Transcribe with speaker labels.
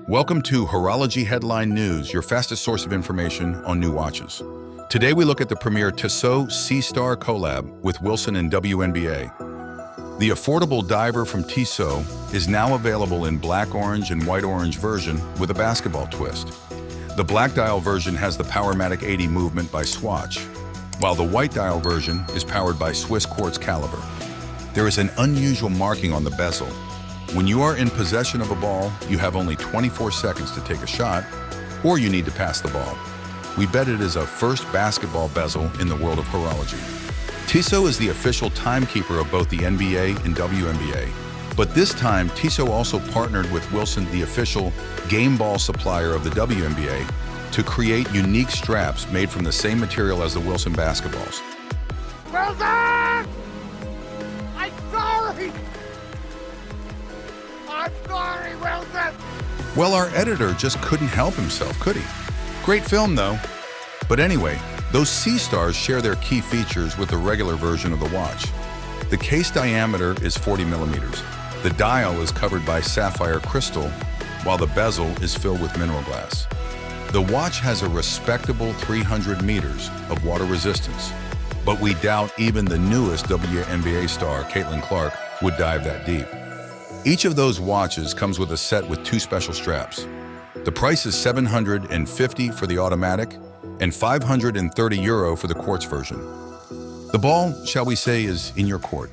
Speaker 1: Welcome to Horology Headline News, your fastest source of information on new watches. Today we look at the premier Tissot Seastar collab with Wilson and WNBA. The affordable diver from Tissot is now available in black orange and white orange version with a basketball twist. The black dial version has the Powermatic 80 movement by Swatch, while the white dial version is powered by Swiss quartz caliber. There is an unusual marking on the bezel. When you are in possession of a ball, you have only 24 seconds to take a shot, or you need to pass the ball. We bet it is a first basketball bezel in the world of horology. Tissot is the official timekeeper of both the NBA and WNBA, but this time Tissot also partnered with Wilson, the official game ball supplier of the WNBA, to create unique straps made from the same material as the Wilson basketballs.
Speaker 2: Wilson! I'm sorry! I'm sorry, Wilson!
Speaker 1: Well, our editor just couldn't help himself, could he? Great film, though. But anyway, those Seastars share their key features with the regular version of the watch. The case diameter is 40 millimeters. The dial is covered by sapphire crystal, while the bezel is filled with mineral glass. The watch has a respectable 300 meters of water resistance, but we doubt even the newest WNBA star, Caitlinclark, would dive that deep. Each of those watches comes with a set with two special straps. The price is $750 for the automatic and €530 for the quartz version. The ball, shall we say, is in your court.